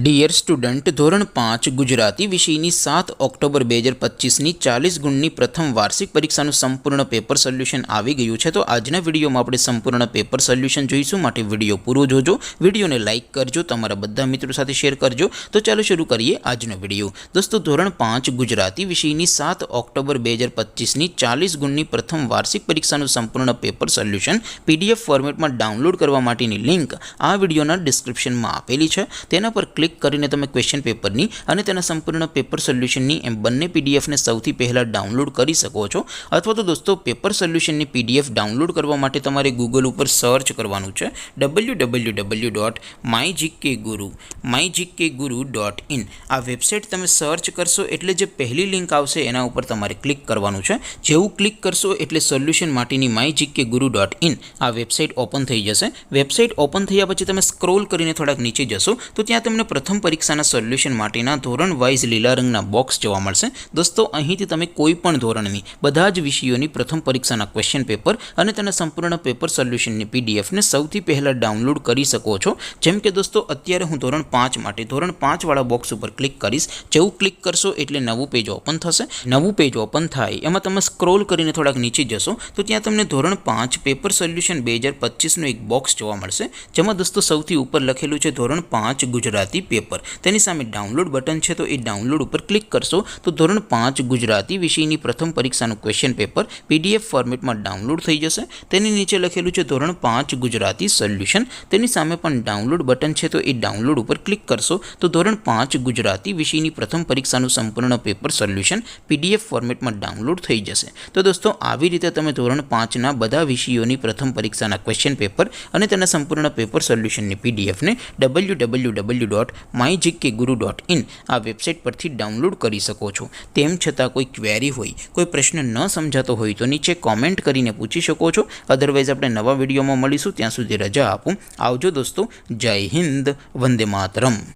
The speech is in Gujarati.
ડિયર સ્ટુડન્ટ, ધોરણ 5 ગુજરાતી વિષયની 7 ઓક્ટોબર 2025ની 40 ગુણની પ્રથમ વાર્ષિક પરીક્ષાનું સંપૂર્ણ પેપર સોલ્યુશન આવી ગયું છે। તો આજના વિડીયોમાં આપણે સંપૂર્ણ પેપર સોલ્યુશન જોઈશું, માટે વિડીયો પૂરો જોજો, વિડીયોને લાઇક કરજો, તમારા બધા મિત્રો સાથે શેર કરજો। તો ચાલો શરૂ કરીએ આજનો વિડીયો। દોસ્તો, ધોરણ 5 ગુજરાતી વિષયની 7 ઓક્ટોબર 2025ની 40 ગુણની પ્રથમ વાર્ષિક પરીક્ષાનું સંપૂર્ણ પેપર સોલ્યુશન PDF ફોર્મેટમાં ડાઉનલોડ કરવા માટેની લિંક આ વિડીયોના ડિસ્ક્રિપ્શનમાં આપેલી છે। તેના પર ક્લિક કરીને તમે ક્વેશ્ચન પેપરની અને તેના સંપૂર્ણ પેપર સોલ્યુશનની એમ બંને પીડીએફને સૌથી પહેલાં ડાઉનલોડ કરી શકો છો। અથવા તો દોસ્તો, પેપર સોલ્યુશનની પીડીએફ ડાઉનલોડ કરવા માટે તમારે ગૂગલ ઉપર સર્ચ કરવાનું છે www.mygkguru.in। આ વેબસાઇટ તમે સર્ચ કરશો એટલે જે પહેલી લિંક આવશે એના ઉપર તમારે ક્લિક કરવાનું છે। જેવું ક્લિક કરશો એટલે સોલ્યુશન માટેની mygkguru.in આ વેબસાઇટ ઓપન થઈ જશે। વેબસાઇટ ઓપન થયા પછી તમે સ્ક્રોલ કરીને થોડાક નીચે જશો તો ત્યાં તમને પ્રથમ પરીક્ષાના સોલ્યુશન માટેના ધોરણ વાઇઝ લીલા રંગના બોક્સ જોવા મળશે। દોસ્તો, અહીંથી તમે કોઈ પણ ધોરણની બધા જ વિષયોની પ્રથમ પરીક્ષાના ક્વેશ્ચન પેપર અને તેના સંપૂર્ણ પેપર સોલ્યુશનની પીડીએફને સૌથી પહેલાં ડાઉનલોડ કરી શકો છો। જેમ કે દોસ્તો, અત્યારે હું ધોરણ 5 માટે ધોરણ 5 વાળા બોક્સ ઉપર ક્લિક કરીશ। જેવું ક્લિક કરશો એટલે નવું પેજ ઓપન થશે। નવું પેજ ઓપન થાય એમાં તમે સ્ક્રોલ કરીને થોડાક નીચે જશો તો ત્યાં તમને ધોરણ 5 પેપર સોલ્યુશન 2025નું એક બોક્સ જોવા મળશે, જેમાં દોસ્તો સૌથી ઉપર લખેલું છે ધોરણ 5 ગુજરાતી પેપર। તેની સામે ડાઉનલોડ બટન છે, તો એ ડાઉનલોડ ઉપર ક્લિક કરશો તો ધોરણ 5 ગુજરાતી વિષયની પ્રથમ પરીક્ષાનું ક્વેશ્ચન પેપર PDF ફોર્મેટમાં ડાઉનલોડ થઈ જશે। તેની નીચે લખેલું છે ધોરણ 5 ગુજરાતી સોલ્યુશન, તેની સામે પણ ડાઉનલોડ બટન છે, તો એ ડાઉનલોડ ઉપર ક્લિક કરશો તો ધોરણ 5 ગુજરાતી વિષયની પ્રથમ પરીક્ષાનું સંપૂર્ણ પેપર સોલ્યુશન PDF ફોર્મેટમાં ડાઉનલોડ થઈ જશે। તો દોસ્તો, આવી રીતે તમે ધોરણ 5ના બધા વિષયોની પ્રથમ પરીક્ષાના ક્વેશ્ચન પેપર અને તેના સંપૂર્ણ પેપર સોલ્યુશનની પીડીએફને www.mygkguru.in આ વેબસાઇટ પરથી ડાઉનલોડ કરી શકો છો। તેમ છતાં કોઈ ક્વેરી હોય, કોઈ પ્રશ્ન ન સમજાતો હોય તો નીચે કોમેન્ટ કરીને પૂછી શકો છો। અધરવાઇઝ આપણે નવા વિડીયોમાં મળીશું, ત્યાં સુધી રજા આપો। આવજો દોસ્તો, જય હિન્દ, વંદે માતરમ।